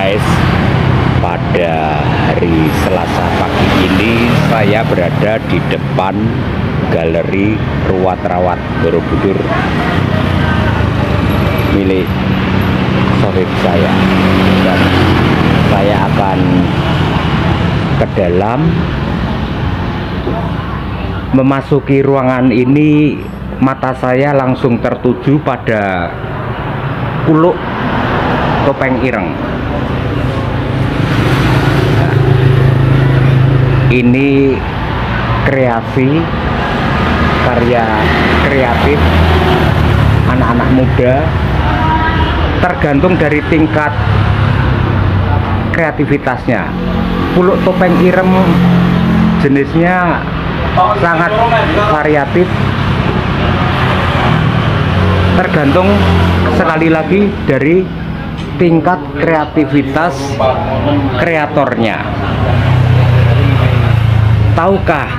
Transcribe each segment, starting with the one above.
guys, pada hari Selasa pagi ini saya berada di depan Galeri Ruwat-Rawat Borobudur milik sohib saya, dan saya akan ke dalam. Memasuki ruangan ini, mata saya langsung tertuju pada kuluk topeng ireng. Nah, ini kreasi karya kreatif anak-anak muda, tergantung dari tingkat kreativitasnya. Kuluk topeng ireng jenisnya sangat variatif, tergantung sekali lagi dari tingkat kreativitas kreatornya. Tahukah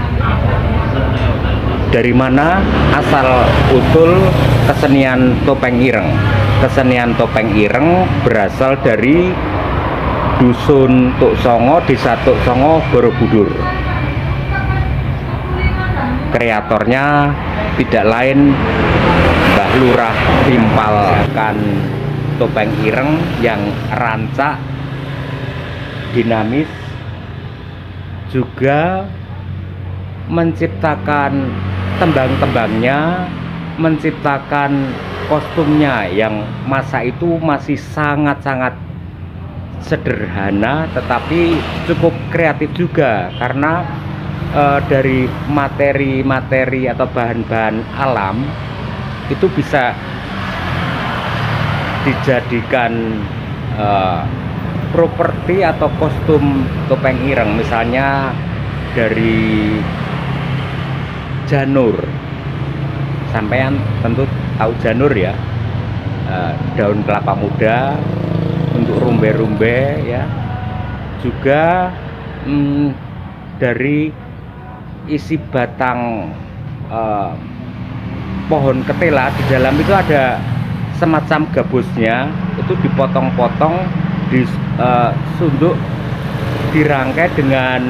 dari mana asal usul kesenian topeng ireng? Kesenian topeng ireng berasal dari Dusun Tuk Songo, Desa Tuk Songo, Borobudur. Kreatornya tidak lain Mbah Lurah Timpal. Kan topeng ireng yang rancak, dinamis, juga menciptakan tembang-tembangnya, menciptakan kostumnya yang masa itu masih sangat-sangat sederhana, tetapi cukup kreatif juga, karena dari materi-materi atau bahan-bahan alam itu bisa dijadikan properti atau kostum topeng ireng. Misalnya dari janur, sampean tentu tahu janur ya, daun kelapa muda untuk rumbe-rumbe ya, juga dari isi batang pohon ketela. Di dalam itu ada semacam gabusnya, itu dipotong-potong, disunduk, dirangkai dengan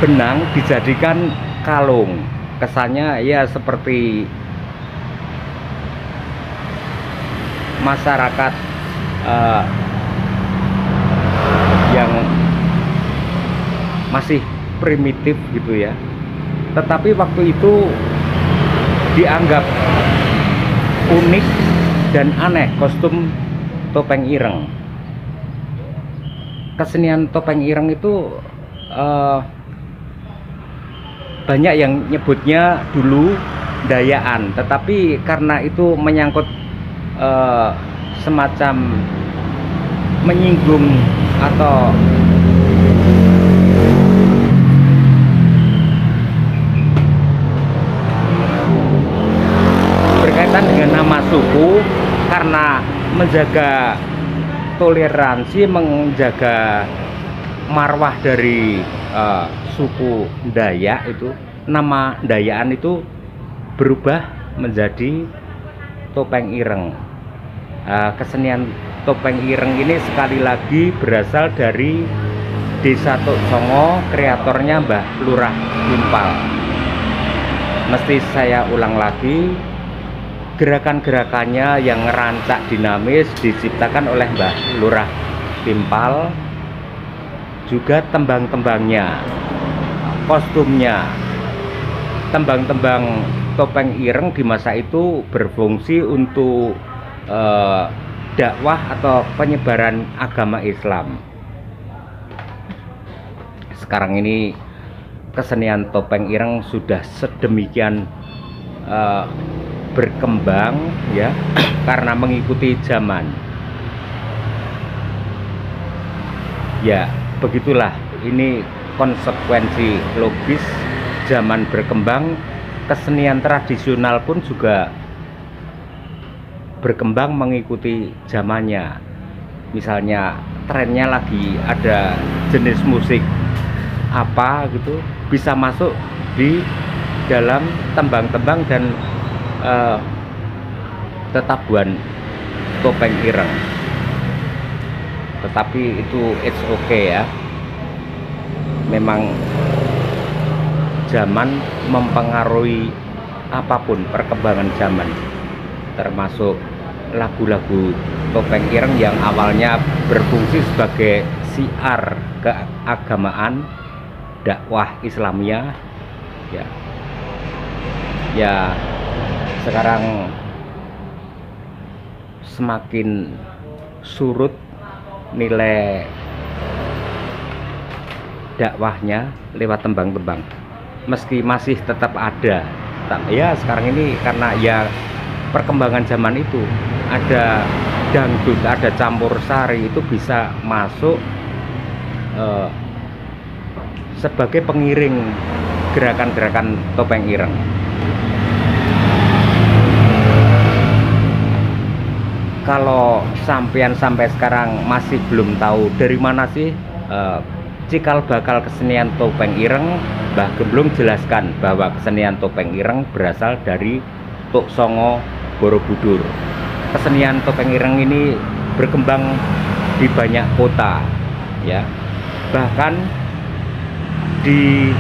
benang, dijadikan kalung. Kesannya ya seperti masyarakat yang masih primitif gitu ya, tetapi waktu itu dianggap unik dan aneh kostum topeng ireng. Kesenian topeng ireng itu banyak yang nyebutnya dulu dayaan, tetapi karena itu menyangkut semacam menyinggung atau berkaitan dengan nama suku, karena menjaga toleransi, menjaga marwah dari suku Dayak, itu nama Dayaan itu berubah menjadi topeng ireng. Kesenian topeng ireng ini sekali lagi berasal dari Desa Tuk Songo, kreatornya Mbah Lurah Timpal. Mesti saya ulang lagi, gerakan-gerakannya yang rancak, dinamis, diciptakan oleh Mbah Lurah Timpal. Juga tembang-tembangnya, kostumnya. Tembang-tembang topeng ireng di masa itu berfungsi untuk dakwah atau penyebaran agama Islam. Sekarang ini kesenian topeng ireng sudah sedemikian berkembang ya, karena mengikuti zaman. Ya, begitulah, ini konsekuensi logis zaman berkembang. Kesenian tradisional pun juga berkembang mengikuti zamannya. Misalnya trennya lagi ada jenis musik apa gitu, bisa masuk di dalam tembang-tembang dan tetabuhan topeng ireng. tetapi itu it's okay ya. Memang zaman mempengaruhi apapun, perkembangan zaman, termasuk lagu-lagu Topeng Ireng yang awalnya berfungsi sebagai syiar keagamaan, dakwah Islamiyah ya sekarang semakin surut nilai dakwahnya lewat tembang-tembang, meski masih tetap ada ya sekarang ini, karena ya perkembangan zaman itu ada dangdut, ada campur sari, itu bisa masuk sebagai pengiring gerakan-gerakan Topeng Ireng. Kalau sampean sampai sekarang masih belum tahu dari mana sih cikal bakal kesenian Topeng Ireng, Mbah Gemblung jelaskan bahwa kesenian Topeng Ireng berasal dari Tuk Songo Borobudur. Kesenian Topeng Ireng ini berkembang di banyak kota ya, bahkan di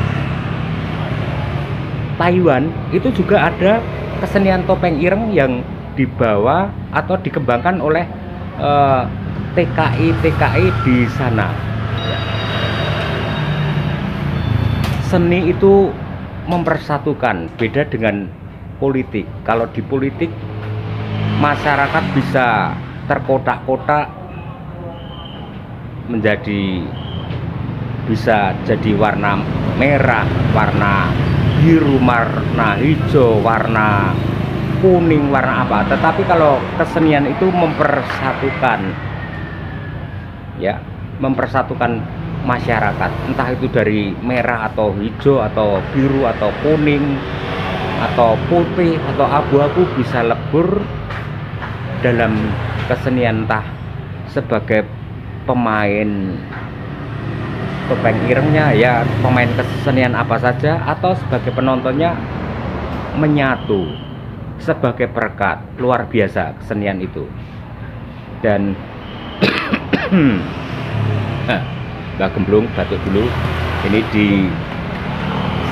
Taiwan itu juga ada kesenian Topeng Ireng yang dibawa atau dikembangkan oleh TKI di sana. Seni itu mempersatukan, beda dengan politik. Kalau di politik masyarakat bisa terkotak-kotak menjadi, bisa jadi warna merah, warna biru, warna hijau, warna kuning, warna apa. Tetapi kalau kesenian itu mempersatukan ya, mempersatukan masyarakat, entah itu dari merah atau hijau atau biru atau kuning atau putih atau abu-abu, bisa lebur dalam kesenian, entah sebagai pemain Topeng Irengnya ya, pemain kesenian apa saja, atau sebagai penontonnya menyatu sebagai perekat. Luar biasa kesenian itu. Dan Mbak Gemblung batuk dulu. Ini di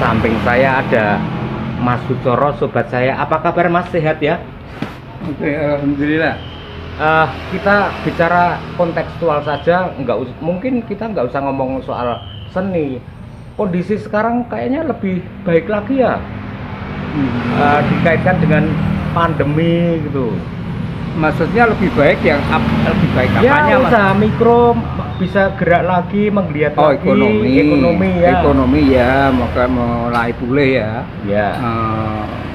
samping saya ada Mas Sucoro, sobat saya. Apa kabar Mas, sehat ya? Oke, alhamdulillah. Kita bicara kontekstual saja, mungkin kita nggak usah ngomong soal seni. Kondisi sekarang kayaknya lebih baik lagi ya, dikaitkan dengan pandemi gitu. Maksudnya lebih baik lebih baik apanya, ya, Mas? Usaha mikro bisa gerak lagi, menggeliat lagi, ekonomi ya. Ekonomi ya, mulai pulih ya. Ya.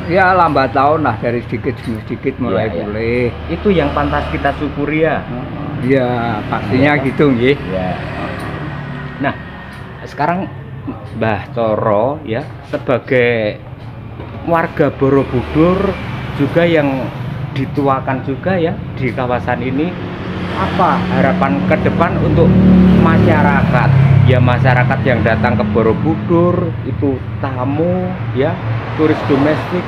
Ya lambat laun lah, dari sedikit demi sedikit mulai pulih. Itu yang pantas kita syukuri ya. Ya pastinya gitu nggih. Ya. Nah, sekarang Mbah Coro ya, sebagai warga Borobudur juga yang dituakan juga ya di kawasan ini, apa harapan ke depan untuk masyarakat ya, masyarakat yang datang ke Borobudur, itu tamu ya, turis domestik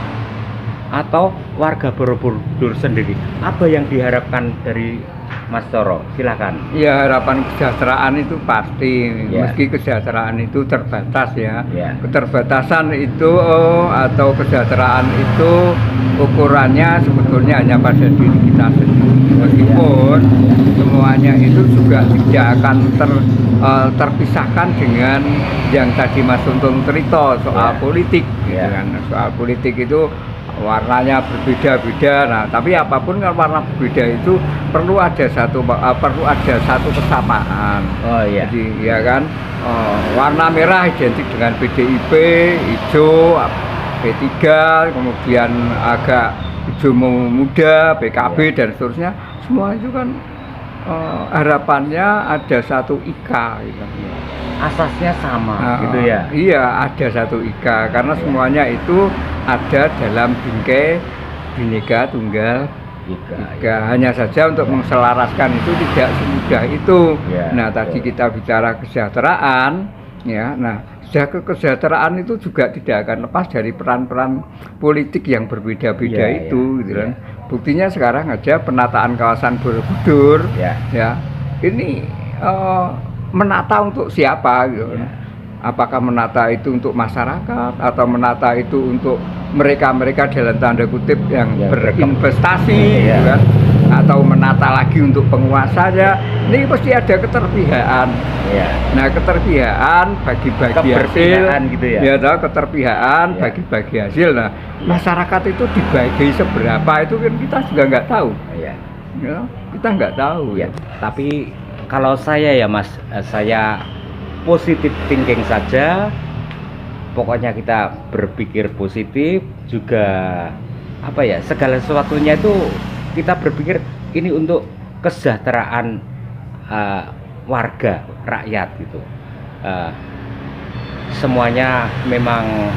atau warga Borobudur sendiri, apa yang diharapkan dari Mas Coro? Silakan. Ya, harapan kesejahteraan itu pasti, meski kesejahteraan itu terbatas ya. Keterbatasan itu atau kesejahteraan itu ukurannya sebetulnya hanya pada diri kita sendiri. Meskipun semuanya itu juga tidak akan terpisahkan dengan yang tadi Mas Untung cerita soal politik, gitu kan. Soal politik itu warnanya berbeda-beda. Nah, tapi apapun kan warna berbeda itu perlu ada satu kesamaan. Jadi ya kan, warna merah identik dengan PDIP, hijau P3, kemudian agak hijau muda PKB dan seterusnya. Semua itu kan harapannya ada satu IKA gitu. Asasnya sama gitu ya. Iya, ada satu IKA karena semuanya itu ada dalam bingkai Bhinneka Tunggal Ika. Hanya saja untuk menselaraskan itu tidak semudah itu. Nah, tadi kita bicara kesejahteraan ya. Nah, kesejahteraan itu juga tidak akan lepas dari peran-peran politik yang berbeda-beda itu gitu kan. Buktinya sekarang aja penataan kawasan Borobudur ya. Ini menata untuk siapa gitu. Ya. Apakah menata itu untuk masyarakat atau menata itu untuk mereka-mereka dalam tanda kutip yang ya, berinvestasi ya. gitu kan, atau menata lagi untuk penguasa ya. Ini pasti ada keterpihakan ya. Nah, keterpihakan bagi-bagi hasil gitu ya, tahu, keterpihakan ya. Bagi-bagi hasil. Nah, masyarakat itu dibagi seberapa itu kan kita juga nggak tahu ya. Kita nggak tahu ya. Tapi kalau saya ya Mas, saya positif thinking saja. Pokoknya kita berpikir positif juga, apa ya, segala sesuatunya itu kita berpikir ini untuk kesejahteraan warga, rakyat gitu. Semuanya memang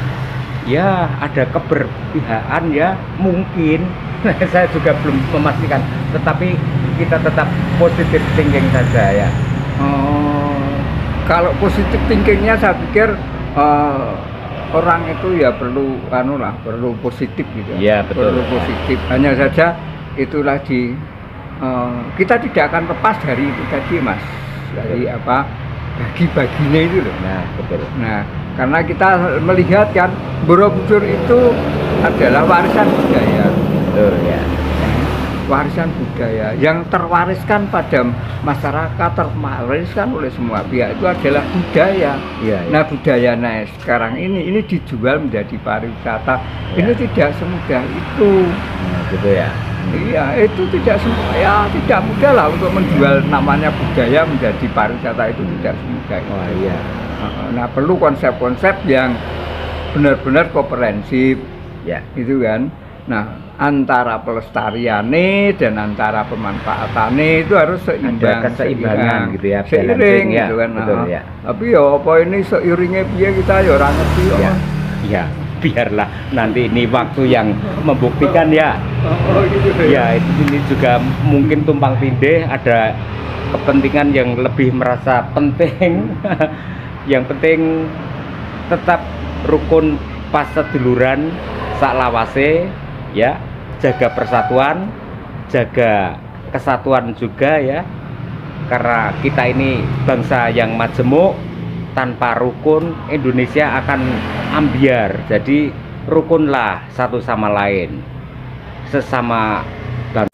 ya ada keberpihakan ya, mungkin saya juga belum memastikan, tetapi kita tetap positif thinking saja ya. Kalau positif thinkingnya saya pikir orang itu ya perlu perlu positif gitu ya, betul. Perlu positif, hanya saja itulah kita tidak akan lepas dari itu tadi Mas, dari apa, bagi-baginya itu loh. Nah, betul. Nah, karena kita melihat kan Borobudur itu adalah warisan budaya. Betul ya. Warisan budaya yang terwariskan pada masyarakat, terwariskan oleh semua pihak, itu adalah budaya. Ya. Nah, budaya sekarang ini dijual menjadi pariwisata. Ya. Ini tidak semudah itu. Gitu ya. Iya, itu tidak mudah lah untuk menjual namanya budaya menjadi pariwisata, itu tidak semudah. Oh iya. Nah, perlu konsep-konsep yang benar-benar komprehensif. Ya. Itu kan. Nah, antara pelestariannya dan antara pemanfaatannya itu harus seimbang, keseimbangan gitu ya, seiring ya, gitu kan. Betul, ya. Tapi ya apa ini seiringnya dia kita ya orang ngerti ya. Ya, biarlah nanti ini waktu yang membuktikan ya. Gitu ya. Ya, ini juga mungkin tumpang tindih, ada kepentingan yang lebih merasa penting. Yang penting tetap rukun paseduluran saklawase ya, jaga persatuan, jaga kesatuan juga ya, karena kita ini bangsa yang majemuk. Tanpa rukun Indonesia akan ambiar. Jadi rukunlah satu sama lain, sesama bangsa.